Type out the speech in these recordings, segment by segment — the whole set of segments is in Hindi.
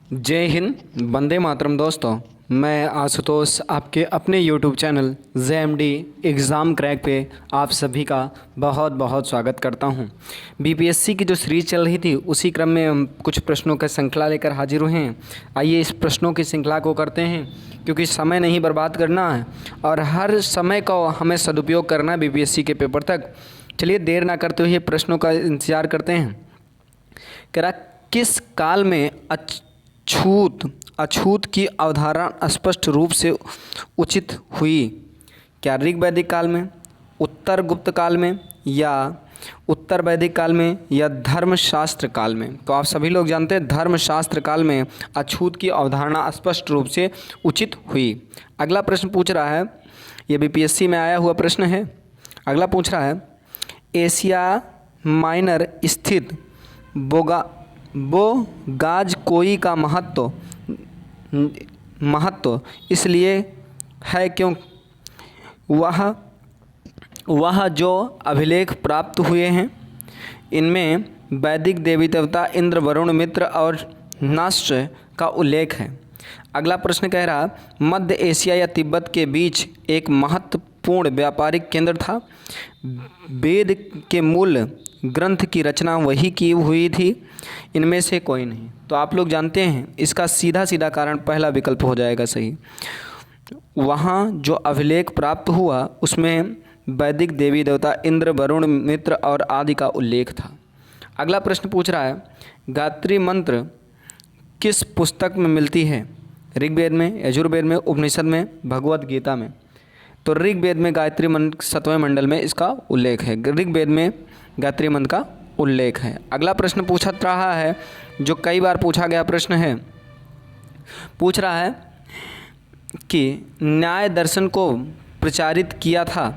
जय हिंद, वंदे मातरम। दोस्तों, मैं आशुतोष आपके अपने YouTube channel JMD exam crack पे आप सभी का बहुत बहुत स्वागत करता हूं। BPSC की जो सीरीज़ चल रही थी उसी क्रम में हम कुछ प्रश्नों का श्रृंखला लेकर हाजिर हुए हैं। आइए इस प्रश्नों की श्रृंखला को करते हैं, क्योंकि समय नहीं बर्बाद करना है और हर समय का हमें सदुपयोग करना है BPSC के पेपर तक। चलिए देर ना करते हुए प्रश्नों का इंतज़ार करते हैं। कह रहा, किस काल में अछूत की अवधारणा स्पष्ट रूप से उचित हुई? क्या ऋग वैदिक काल में, उत्तर गुप्त काल में, या उत्तर वैदिक काल में, या धर्मशास्त्र काल में? तो आप सभी लोग जानते हैं धर्मशास्त्र काल में अछूत की अवधारणा स्पष्ट रूप से उचित हुई। अगला प्रश्न पूछ रहा है, ये BPSC में आया हुआ प्रश्न है। अगला पूछ रहा है, एशिया माइनर स्थित बोगाजकोई का महत्व इसलिए है क्यों वह जो अभिलेख प्राप्त हुए हैं इनमें वैदिक देवी देवता इंद्र, वरुण, मित्र और नश्य का उल्लेख है। अगला प्रश्न कह रहा, मध्य एशिया या तिब्बत के बीच एक महत्वपूर्ण व्यापारिक केंद्र था। वेद के मूल ग्रंथ की रचना वही की हुई थी, इनमें से कोई नहीं। तो आप लोग जानते हैं इसका सीधा सीधा कारण पहला विकल्प हो जाएगा सही। वहाँ जो अभिलेख प्राप्त हुआ उसमें वैदिक देवी देवता इंद्र, वरुण, मित्र और आदि का उल्लेख था। अगला प्रश्न पूछ रहा है, गायत्री मंत्र किस पुस्तक में मिलती है? ऋग्वेद में, यजुर्वेद में, उपनिषद में, भगवद गीता में? तो ऋग्वेद में गायत्री मंत्र 7वें मंडल में इसका उल्लेख है। ऋग्वेद में गायत्री मंत्र का उल्लेख है। अगला प्रश्न पूछा रहा है, जो कई बार पूछा गया प्रश्न है, पूछ रहा है कि न्याय दर्शन को प्रचारित किया था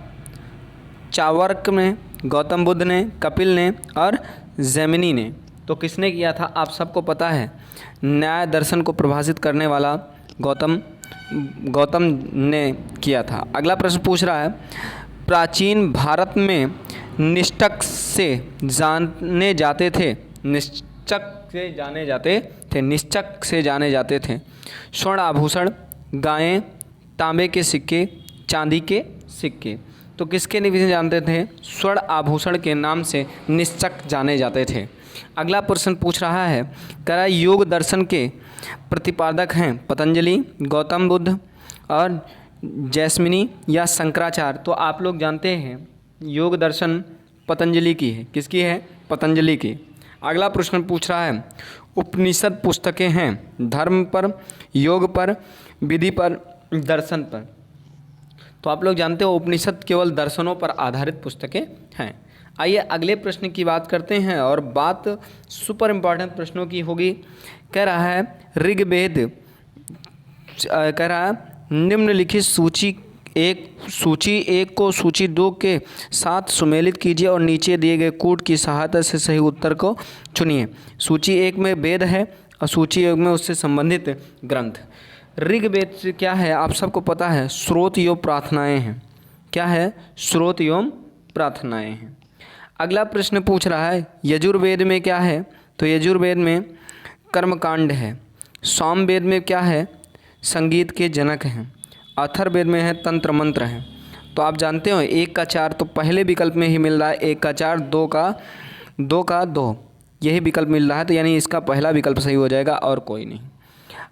चाणक्य ने, गौतम बुद्ध ने, कपिल ने और जैमिनी ने। तो किसने किया था? आप सबको पता है, न्याय दर्शन को प्रभावित करने वाला गौतम ने किया था। अगला प्रश्न पूछ रहा है, प्राचीन भारत में निष्ठक से जाने जाते थे स्वर्ण आभूषण, गायें, तांबे के सिक्के, चांदी के सिक्के। तो किसके नाम से जानते थे? स्वर्ण आभूषण के नाम से निश्चक जाने जाते थे। अगला प्रश्न पूछ रहा है, क्या योग दर्शन के प्रतिपादक हैं पतंजलि, गौतम बुद्ध और जैस्मिनी या शंकराचार्य? तो आप लोग जानते हैं योग दर्शन पतंजलि की है। किसकी है? पतंजलि की। अगला प्रश्न पूछ रहा है, उपनिषद पुस्तकें हैं धर्म पर, योग पर, विधि पर, दर्शन पर? तो आप लोग जानते हो उपनिषद केवल दर्शनों पर आधारित पुस्तकें हैं। आइए अगले प्रश्न की बात करते हैं, और बात सुपर इम्पॉर्टेंट प्रश्नों की होगी। कह रहा है, ऋग्वेद कह रहा है, निम्नलिखित सूची एक को सूची 2 के साथ सुमेलित कीजिए और नीचे दिए गए कोड की सहायता से सही उत्तर को चुनिए। सूची 1 में वेद है और सूची 1 में उससे संबंधित ग्रंथ। ऋग्वेद से क्या है आप सबको पता है, स्रोत एवं प्रार्थनाएं हैं। क्या है? स्रोत एवं प्रार्थनाएं हैं। अगला प्रश्न पूछ रहा है, यजुर्वेद में क्या है? तो यजुर्वेद में कर्मकांड है। सामवेद में क्या है? संगीत के जनक हैं। अथर्ववेद में है तंत्र मंत्र हैं। तो आप जानते हो 1 का 4 तो पहले विकल्प में ही मिल रहा है, 1 का 4, 2 का 2 यही विकल्प मिल रहा है। तो यानी इसका पहला विकल्प सही हो जाएगा और कोई नहीं।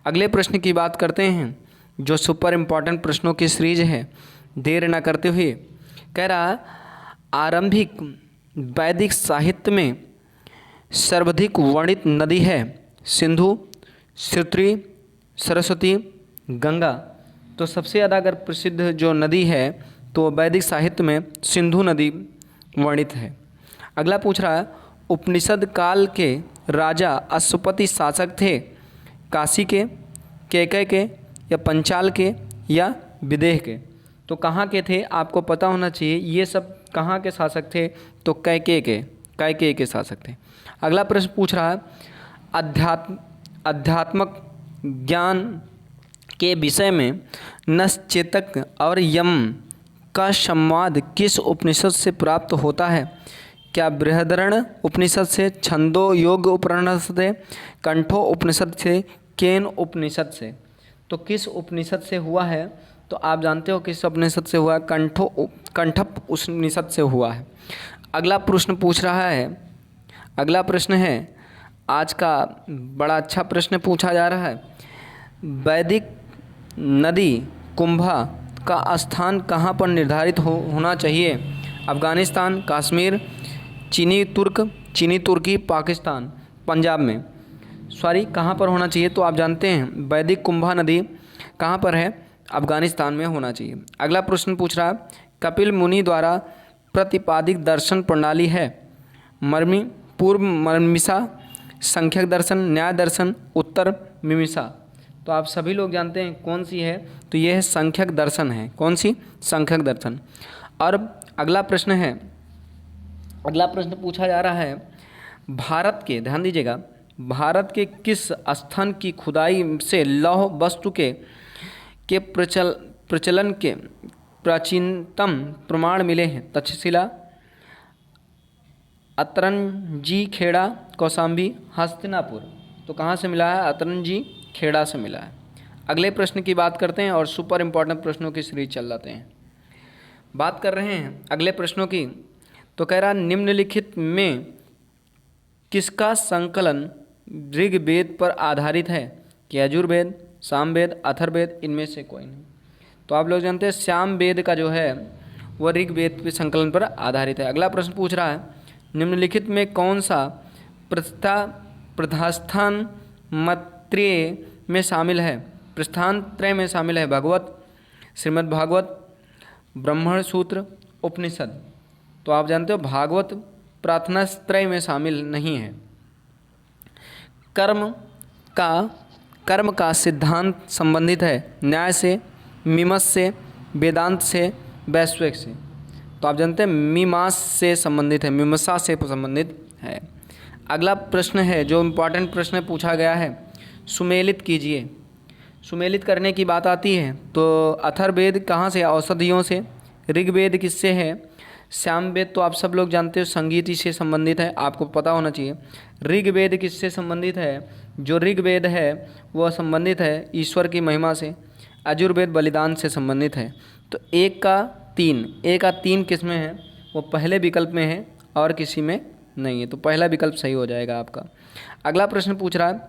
अगले प्रश्न की बात करते हैं, जो सुपर इम्पॉर्टेंट प्रश्नों की सीरीज है। देर न करते हुए कह रहा, आरंभिक वैदिक साहित्य में सर्वाधिक वर्णित नदी है सिंधु, श्रुति, सरस्वती, गंगा? तो सबसे ज़्यादा अगर प्रसिद्ध जो नदी है तो वैदिक साहित्य में सिंधु नदी वर्णित है। अगला पूछ रहा है, उपनिषद काल के राजा अश्वपति शासक थे काशी के, कैकय के, या पंचाल के, या विदेह के? तो कहाँ के थे आपको पता होना चाहिए। ये सब कहाँ के शासक थे? तो कैकेय के शासक थे। अगला प्रश्न पूछ रहा है, अध्यात्मक ज्ञान के विषय में नश्चेतक और यम का संवाद किस उपनिषद से प्राप्त होता है? क्या बृहदारण्यक उपनिषद से, छंदो योग उपनिषद से, कंठो उपनिषद से, केन उपनिषद से। तो किस उपनिषद से हुआ है? तो आप जानते हो किस उपनिषद से हुआ है? कंठप उपनिषद से हुआ है। अगला प्रश्न पूछ रहा है, अगला प्रश्न है, आज का बड़ा अच्छा प्रश्न पूछा जा रहा है। वैदिक नदी कुंभा का स्थान कहाँ पर निर्धारित होना चाहिए? अफ़गानिस्तान, कश्मीर, चीनी तुर्की, पाकिस्तान, पंजाब में। सॉरी, कहाँ पर होना चाहिए? तो आप जानते हैं वैदिक कुंभा नदी कहाँ पर है? अफ़गानिस्तान में होना चाहिए। अगला प्रश्न पूछ रहा है, कपिल मुनि द्वारा प्रतिपादित दर्शन प्रणाली है? मर्मी, पूर्व मीमांसा, सांख्य दर्शन, न्याय दर्शन, उत्तर मीमांसा। तो आप सभी लोग जानते हैं कौन सी है? तो यह है सांख्यिक दर्शन है। कौन सी? सांख्यिक दर्शन। और अगला प्रश्न है, अगला प्रश्न पूछा जा रहा है, भारत के, ध्यान दीजिएगा, भारत के किस स्थान की खुदाई से लौह वस्तु के प्रचलन के प्राचीनतम प्रमाण मिले हैं? तक्षशिला, अतरंजी खेड़ा, कौशाम्बी, हस्तिनापुर। तो कहाँ से मिला है? अतरंजी खेड़ा से मिला है। अगले प्रश्न की बात करते हैं और सुपर इम्पोर्टेंट प्रश्नों की सीरीज चल जाते हैं। बात कर रहे हैं अगले प्रश्नों की। तो कह रहा निम्नलिखित में किसका संकलन ऋग्वेद पर आधारित है? कि यजुर्वेद, सामवेद, अथर्ववेद, इनमें से कोई नहीं। तो आप लोग जानते हैं सामवेद का जो है वह ऋग्वेद के संकलन पर आधारित है। अगला प्रश्न पूछ रहा है, निम्नलिखित में कौन सा प्रस्थान मत्रेय में शामिल है? प्रस्थान त्रय में शामिल है भागवत, श्रीमद् भागवत, ब्राह्मण सूत्र, उपनिषद। तो आप जानते हो भागवत प्रार्थना त्रय में शामिल नहीं है। कर्म का सिद्धांत संबंधित है न्याय से, मीमांस से, वेदांत से, वैश्विक से। तो आप जानते हैं मीमांस से संबंधित है, मीमांसा से संबंधित है। अगला प्रश्न है जो इम्पोर्टेंट प्रश्न पूछा गया है, सुमेलित कीजिए। सुमेलित करने की बात आती है तो अथर्ववेद कहाँ से? औषधियों से। ऋग्वेद किससे है? सामवेद तो आप सब लोग जानते हो संगीत से संबंधित है, आपको पता होना चाहिए। ऋग्वेद किससे संबंधित है? जो ऋग्वेद है वह संबंधित है ईश्वर की महिमा से। यजुर्वेद बलिदान से संबंधित है। तो एक का तीन किस में है? वो पहले विकल्प में है और किसी में नहीं है। तो पहला विकल्प सही हो जाएगा आपका। अगला प्रश्न पूछ रहा है,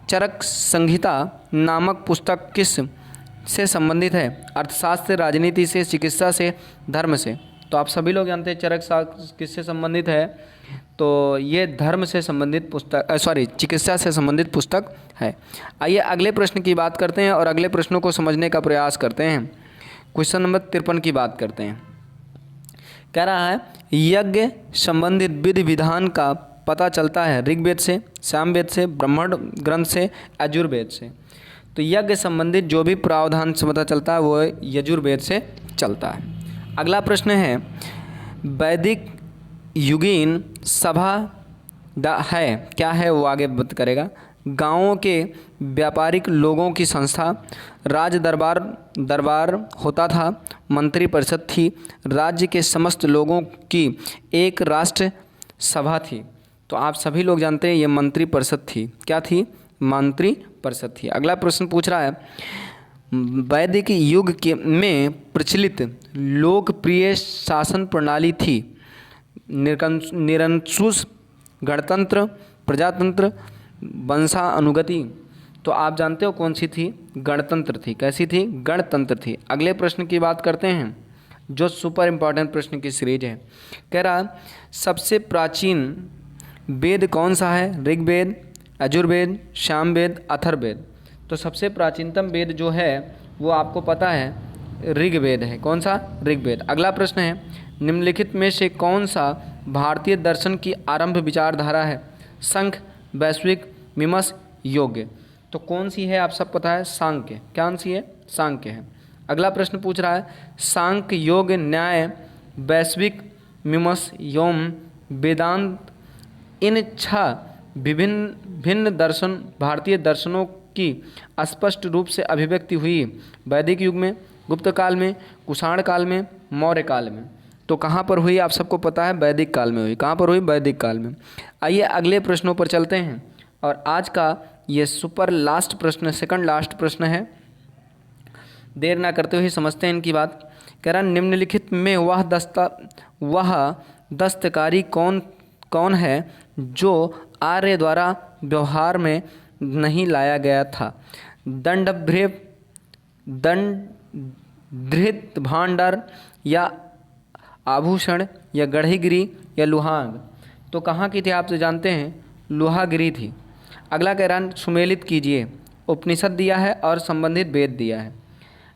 चरक संहिता नामक पुस्तक किस से संबंधित है? अर्थशास्त्र, राजनीति से, चिकित्सा से, धर्म से। तो आप सभी लोग जानते हैं चरक शास्त्र किससे संबंधित है? तो ये धर्म से संबंधित पुस्तक, चिकित्सा से संबंधित पुस्तक है। आइए अगले प्रश्न की बात करते हैं और अगले प्रश्नों को समझने का प्रयास करते हैं। क्वेश्चन नंबर 53 की बात करते हैं। कह रहा है यज्ञ संबंधित विधि विधान का पता चलता है ऋग्वेद से, सामवेद से, ब्राह्मण ग्रंथ से, यजुर्वेद से। तो यज्ञ संबंधित जो भी प्रावधान से पता चलता है वो यजुर्वेद से चलता है। अगला प्रश्न है, वैदिक युगीन सभा है क्या है? वो आगे बात करेगा। गांवों के व्यापारिक लोगों की संस्था, राज दरबार होता था, मंत्री परिषद थी, राज्य के समस्त लोगों की एक राष्ट्र सभा थी। तो आप सभी लोग जानते हैं ये मंत्री परिषद थी। क्या थी? मंत्री परिषद थी। अगला प्रश्न पूछ रहा है, वैदिक युग में प्रचलित लोकप्रिय शासन प्रणाली थी निरंकुश, गणतंत्र, प्रजातंत्र, वंशानुगति। तो आप जानते हो कौन सी थी? गणतंत्र थी। कैसी थी? गणतंत्र थी। अगले प्रश्न की बात करते हैं जो सुपर इम्पॉर्टेंट प्रश्न की सीरीज है। कह रहा सबसे प्राचीन वेद कौन सा है? ऋग्वेद, यजुर्वेद, सामवेद, अथर्ववेद। तो सबसे प्राचीनतम वेद जो है वो आपको पता है ऋग्वेद है। कौन सा? ऋग्वेद। अगला प्रश्न है, निम्नलिखित में से कौन सा भारतीय दर्शन की आरंभ विचारधारा है? सांख्य, वैश्विक, मीमांस, योग्य। तो कौन सी है? आप सब पता है सांख्य। कौन सी है? सांख्य है। अगला प्रश्न पूछ रहा है, सांख्य, योग, न्याय, वैश्विक, मीमांस, यौम, वेदांत, इन 6 भिन्न दर्शन भारतीय दर्शनों की स्पष्ट रूप से अभिव्यक्ति हुई वैदिक युग में, गुप्त काल में, कुषाण काल में, मौर्य काल में। तो कहाँ पर हुई? आप सबको पता है वैदिक काल में हुई। कहाँ पर हुई? वैदिक काल में। आइए अगले प्रश्नों पर चलते हैं और आज का ये सुपर लास्ट प्रश्न, सेकंड लास्ट प्रश्न है। देर ना करते हुए समझते हैं इनकी बात। कह रहा निम्नलिखित में वह दस्तकारी कौन है जो आर्य द्वारा व्यवहार में नहीं लाया गया था? धृत भांडार या आभूषण या गढ़ीगिरी या लुहांग? तो कहाँ की थी आप तो जानते हैं, लुहागिरी थी। अगला कह रहा सुमेलित कीजिए। उपनिषद दिया है और संबंधित वेद दिया है।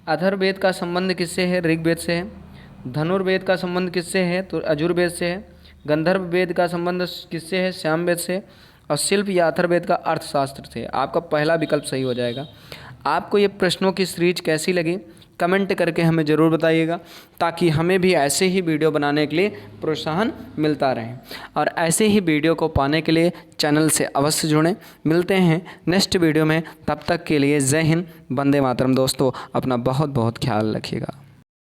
अथर्ववेद का संबंध किससे है? ऋग्वेद से है। धनुर्वेद का संबंध किससे है? तो यजुर्वेद से है। गंधर्व वेद का संबंध किससे है? सामवेद से। और शिल्प या अथर्ववेद का अर्थशास्त्र से। आपका पहला विकल्प सही हो जाएगा। आपको ये प्रश्नों की सीरीज कैसी लगी कमेंट करके हमें ज़रूर बताइएगा, ताकि हमें भी ऐसे ही वीडियो बनाने के लिए प्रोत्साहन मिलता रहे। और ऐसे ही वीडियो को पाने के लिए चैनल से अवश्य जुड़ें। मिलते हैं नेक्स्ट वीडियो में, तब तक के लिए जय हिंद, वंदे मातरम। दोस्तों अपना बहुत बहुत ख्याल रखिएगा।